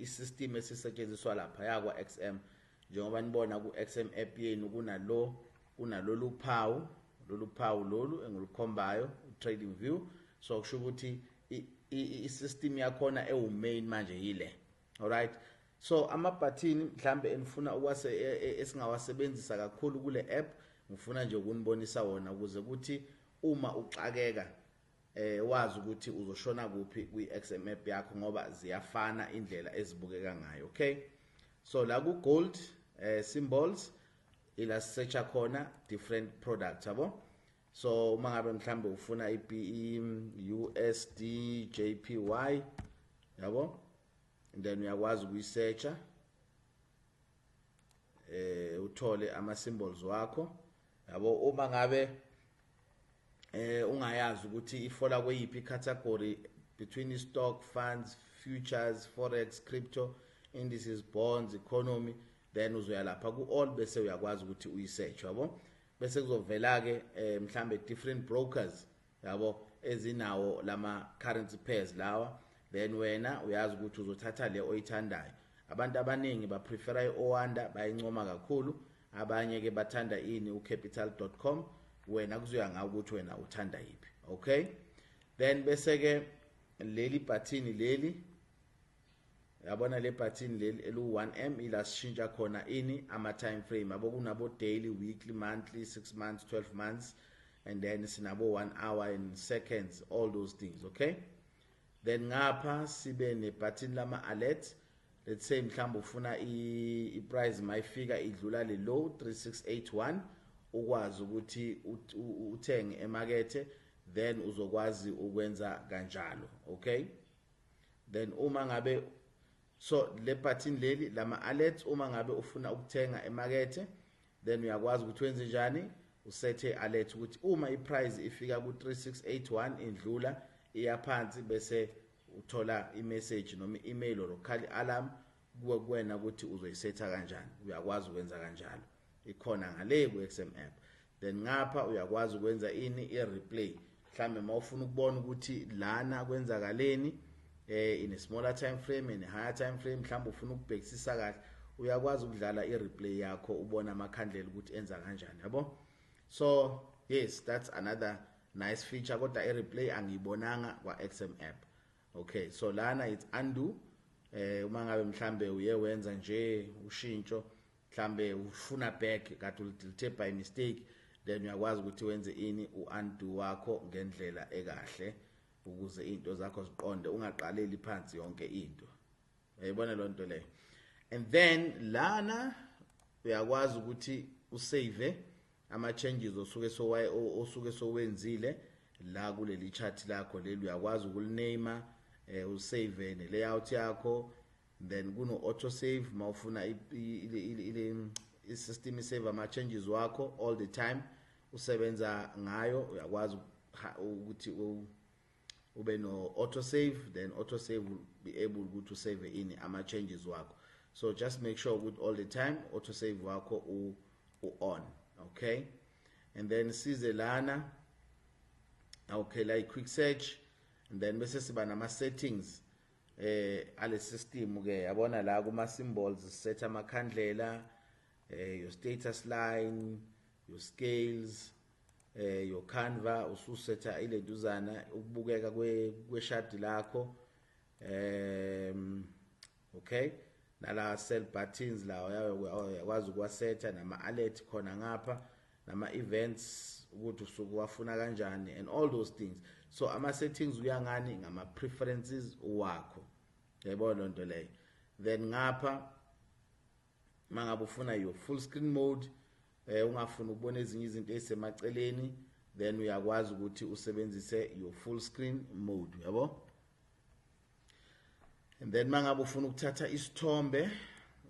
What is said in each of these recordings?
isystem esisetshenziswa lapha yakwa XM njengoba nibona ku XM app yenu kunalolu phawu lolu engilikhombayo trading view. So kusho ukuthi isystem yakhona main manje yile. Alright, so ama-button mhlambe enifuna esingawasebenzisa kakhulu kule app ngifuna nje ukunibonisa wona ukuze ukuthi uma uxakeka wazi ukuthi uzoshona kuphi kwi-XM app yakho ngoba ziyafana indlela ezibukeka ngayo. Okay, so la ku gold symbols ila search khona different products yabo. So uma ngabe mhlambe ufuna USD JPY yabo, and then uyakwazi ukuyisearcha uthole ama symbols wakho yabo. Uma ngabe ungayazi ukuthi ifola kweyiphi category between stock, funds, futures, forex, crypto, indices, bonds, economy, then uzoya lapha ku all bese uyakwazi ukuthi uyisearch yabo. Bese kuzovela ke mhlambe different brokers yabo ezinawo lama currency pairs lawa, then wena uyazi ukuthi uzothatha le oyithandayo. Abantu abaningi ba prefera iOanda, bayincoma kakhulu. Abanye ke bathanda ucapital.com. Wena kuzoya ngawe ukuthi wena uthanda yipi. Okay, then bese ke leli button leli yabona le button leli elu1M ilashintsha khona ama time frame yabo. Kunabo daily, weekly, monthly, 6 months, 12 months, and then sinabo 1 hour and seconds, all those things. Okay, then ngapha sibe ne button lama alert. Let's say mhlawumbe ufuna price mayifika idlula le low 3681 ukwazi ukuthi uthenge emakethe, then uzokwazi ukwenza kanjalo. Okay, then uma ngabe so le button leli lama alerts, uma ngabe ufuna ukuthenga emakethe, then uyakwazi ukuthi wenze njani, usethe alert ukuthi uma iprice ifika ku 3681 indlula iyaphansi, bese uthola imessage noma email or call alarm kuwena ukuthi uzoyisetha kanjani. Uyakwazi ukwenza kanjalo, ikhona ngale ku XM app. Then ngapha uyakwazi ukwenza i-replay. Mhlambe mawufuna ukubona ukuthi lana kwenzakaleni in a smaller time frame, in a higher time frame, mhlambe ufuna ukubhekisisa kahle, uyakwazi ukudlala i-replay yakho ubona amakhandlela ukuthi enza kanjani yabo. So yes, that's another nice feature, kodwa i-replay angiyibonanga kwa XM app. Okay, so lana it's undo. Uma ngabe mhlambe uye wenza nje ushintsho, mhlambe ufuna back kade ulithe by mistake, then uyakwazi ukuthi wenze undo wakho ngendlela ekahle ukuze into zakho ziqonde, ungaqaleli phansi yonke into. Uyayibona lo nto leyo. And then lana uyakwazi ukuthi usave ama changes osuke sowenzile la kuleli chart lakho leli. Uyakwazi ukuliname usave ne layout yakho, then kuno auto save mawufuna i-system isave ama changes wakho all the time usebenza ngayo. Uyakwazi ukuthi ube no auto save, then auto save will be able to save ama changes wakho. So just make sure ukuthi all the time auto save wakho on. Okay, and then size lana. Okay, like quick search, and then bese siba nama settings ale system ke yabona la kuma symbols set amakhandlela, your status line, your scales, your canva ususetha ile duzana ukubukeka kweshart lakho. Okay, nala cell buttons lawo yakwazi ukuwasetha, nama alert khona ngapha, nama events ukuthi usuku wafuna kanjani and all those things. So ama settings uyangani ngama preferences wakho. Yayibona lo nto leyo. Then ngapha mangabe ufuna your full screen mode, ungafuna ukubona ezinye izinto ezisemaceleni, then uyakwazi ukuthi usebenzise your full screen mode yabo. And then mangabe ufuna ukuthatha isithombe,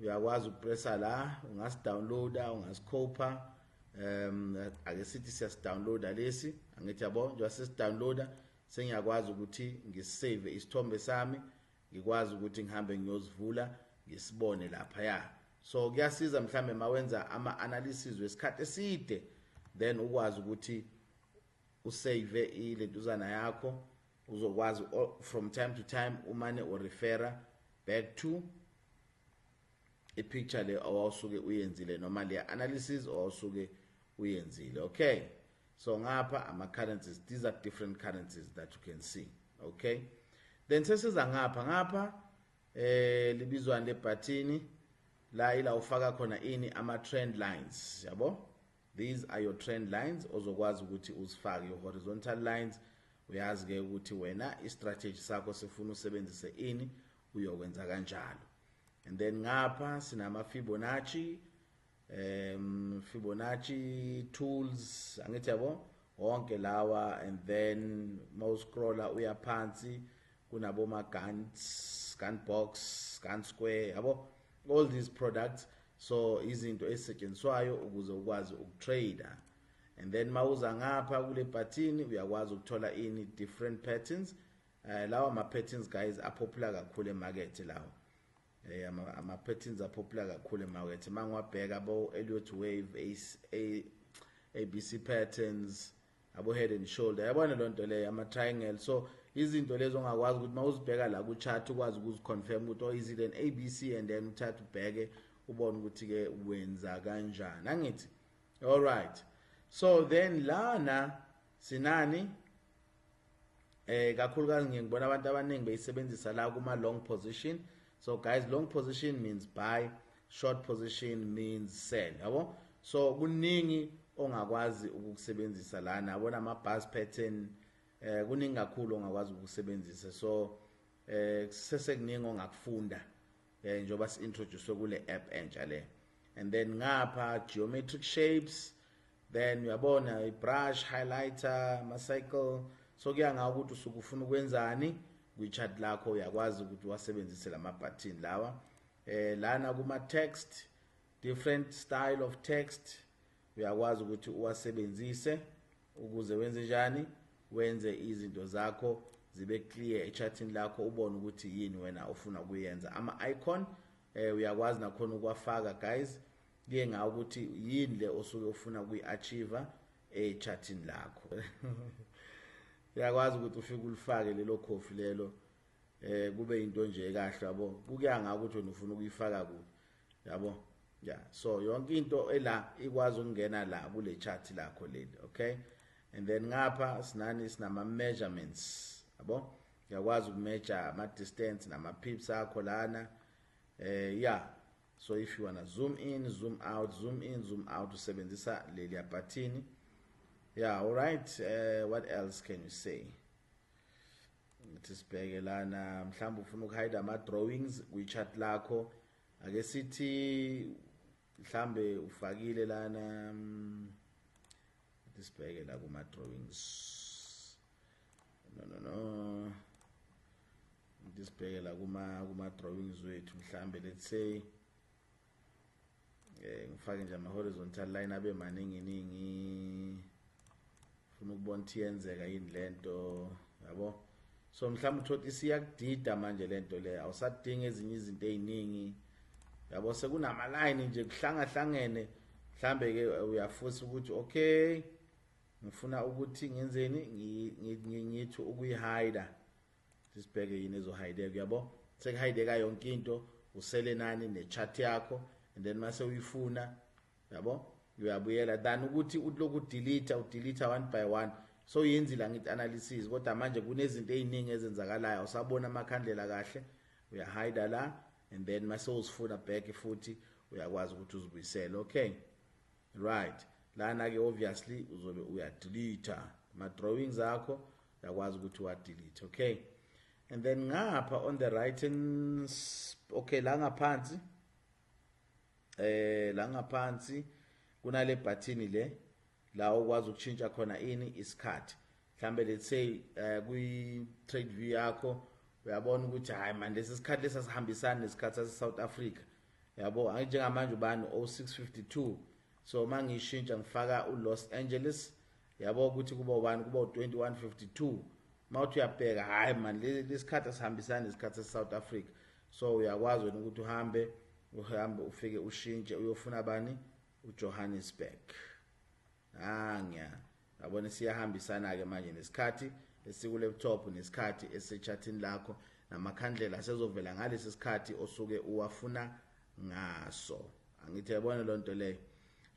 uyakwazi ukupressa la, ungasidownloada, ungasikopa. Ake sithi siyasidownloada lesi, angithi yabo nje sesidownloada sengiyakwazi ukuthi ngisave isithombe sami, ngikwazi ukuthi ngihambe ngiyozivula ngisibone lapha ya. So kuyasiza mhlambe mawenza ama analysis wesikhathi eside, then ukwazi ukuthi usave ile duzana yakho uzokwazi from time to time umane urefera back to picture le awusuke uyenzile noma le analysis awusuke uyenzile. Okay, so ngapha ama currencies, these are different currencies that you can see. Okay, then sesiza ngapha libizwa le button la ila ufaka khona ini ama trend lines, yabo. These are your trend lines ozokwazi ukuthi uzifake your horizontal lines. Uyazi ke ukuthi wena i-strategy sakho sifuna usebenzise ini uyokwenza kanjalo. And then ngapha sinama Fibonacci tools angithi yabo wonke lawa. And then mawuscrolla uya phansi kunabo ma Gantt box, Gantt square, yabo, all these products. So izinto ezisetshenziswayo ukuze ukwazi ukutrader. And then mawuza ngapha kule button uyakwazi ukuthola ini different patterns. Lawa ama patterns guys are popular kakhulu emarket lawa. Ama patterns are popular kakhulu emarket. Mangwabheka abo Elliott wave, ABC patterns, abo head and shoulder, yabona lonto le ama triangle. So izinto lezo ongakwazi ukuthi mawuzibheka la ku chart ukwazi ukuziconfirm ukuthi is it an ABC, and then uthatha ubheke ubone ukuthi ke wenza kanjani, angithi. All right, so then lana sinani kakhulukazi ngiyibona abantu abaningi beyisebenzisa la kuma long position. So guys, long position means buy, short position means sell, yabo. So kuningi ongakwazi ukukusebenzisa lana, yabona ama bus pattern kuningi kakhulu ongakwazi ukusebenzisa. So sesekuningi ongakufunda njoba si-introduce kule app entsha le. And then ngapha geometric shapes, then uyabona i-brush, highlighter, ama-cycle. So kuya ngawo ukuthi usuke ufuna ukwenzani kwi-chart lakho, uyakwazi ukuthi wasebenzise lama button lawa. Lana kuma text, different style of text uyakwazi ukuthi uwasebenzise ukuze wenze njani, wenze izinto zakho zibe clear echartini lakho, ubone ukuthi yini wena ufuna ukuyenza. Ama icon uyakwazi nakhona ukwafaka guys, kuye ngawo ukuthi yini le osuke ufuna ukuyi-achieve echartini lakho. Uyakwazi ukuthi ufike ulifake lelo khofi lelo kube into nje kahle, yabo. Kuya ngawo ukuthi wena ufuna ukuyifaka kuphi, yabo. Yeah, so yonke into ela ikwazi ukungena la kule chart lakho leli. Okay, and then ngapha sinama measurements, yabo. Uyakwazi ukumeasure ama distance nama pips akho lana. Yeah, so if you wanna zoom in, zoom out, zoom in, zoom out, usebenzisa leli button. Yeah, all right. What else can you say? Sibheke lana mhlawumbe ufuna ukuhide ama drawings kwi-chart lakho, ake sithi mhlambe ufakile lana sibheke la kuma drawings. No, sibheke la kuma drawings wethu mhlambe, let's say ngifake nje ama horizontal line abe maningi ufuna ukubona ukuthi yenzeka yini lento, yabo. So mhlawumbe uthothi siyakudida manje lento le, awusadinga ezinye izinto eziningi, yabo. Sekunama line nje kuhlangahlangene, mhlambe ke uyafusa ukuthi okay ngifuna ukuthi ngenzeni ngithi ukuyihide, sibheke yini ezohideka, yabo. Sekuhideka yonke into, usele nani nechart yakho, and then mase uyifuna, yabo, uyabuyela than ukuthi uloku delete one by one. So yenzile ngithi analysis, kodwa manje kunezinto eziningi ezenzakalayo, usabona amakhandlela kahle, uyahide la, and then mase uzifuna back futhi uyakwazi ukuthi uzibuyisele. Okay, right. Lana ke obviously uzobe uyadelete ama drawings akho, uyakwazi ukuthi uwadelete. Okay, and then ngapha on the right hand, okay, la ngaphansi kunale button le la ukwazi ukuchintsha khona ini isikhathi. Mhlambe let's say kwi trade view yakho uyabona ukuthi hayi man lesi sikhathi lesasihambisana nesikhathi sase South Africa, yabo. Njengamanje ubani 0652, so mangishintsha ngifaka uLos Angeles, yabo, ukuthi kuba ubani kuba u2152, mawuthi uyabheka hayi man lesikhathi asihambisana nesikhathi sase South Africa. So uyakwazi wena ukuthi uhambe ufike ushintshe uyofuna bani uJohannesburg. Yabona siyahambisana ke manje nesikhathi esikuleptop nesikhathi esechatini lakho namakhandlela asezovela ngalesi sikhathi osuke uwafuna ngaso. Angithi yabona lonto leyo.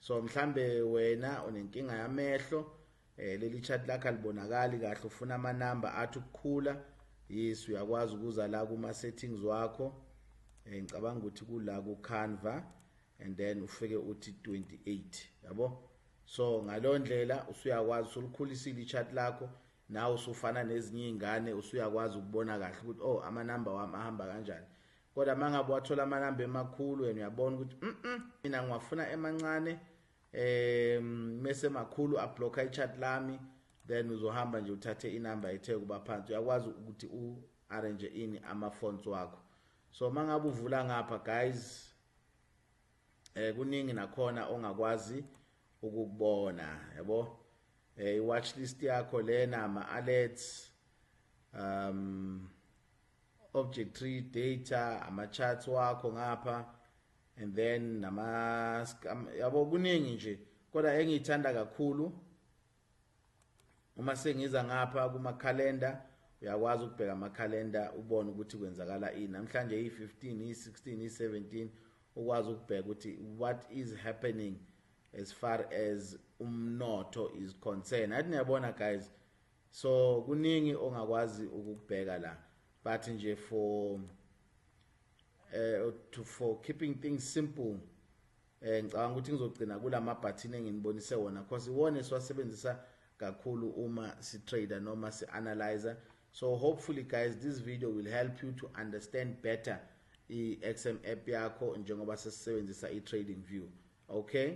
So mhlambe wena unenkinga yamehlo, leli chat lakho alibonakali kahle, ufuna ama number athi ukukhula, yes uyakwazi ukuza la kuma settings wakho, ngicabanga ukuthi kula ku Canva, and then ufike uthi 28, yabo. So ngalondlela usuyakwazi usulikhulisile ichat lakho, nawe usufana nezinye izingane, usuyakwazi ukubona kahle ukuthi oh ama number wami ahamba kanjani. Kodwa mangabe wathola ama number emakhulu wena uyabona ukuthi mina ngiwafuna emancane, mase makhulu ablocka ichat lami, then uzohamba nje uthathe inamba ethe kuba phansi. Uyakwazi ukuthi arrange ini ama fonts wakho. So mangabe uvula ngapha guys, kuningi nakhona ongakwazi ukubona, yabo. I-watch list yakho lena, ama-alerts, object tree data, ama-charts wakho ngapha, and then yabo kuningi nje. Kodwa engiyithanda kakhulu uma sengiza ngapha kuma calendar, uyakwazi ukubheka ama calendar ubone ukuthi kwenzakala ini. Namhlanje i-15, i-16, i-17, ukwazi ukubheka ukuthi what is happening as far as umnotho is concerned. Athi niyabona guys. So kuningi ongakwazi ukubheka la, but nje for keeping things simple, ngicabanga ukuthi ngizogcina kula mabutton enginibonise wona, because iwona siwasebenzisa kakhulu uma si trader noma si analyzer. So hopefully guys this video will help you to understand better i-XM app yakho njengoba sisebenzisa i-TradingView. Okay.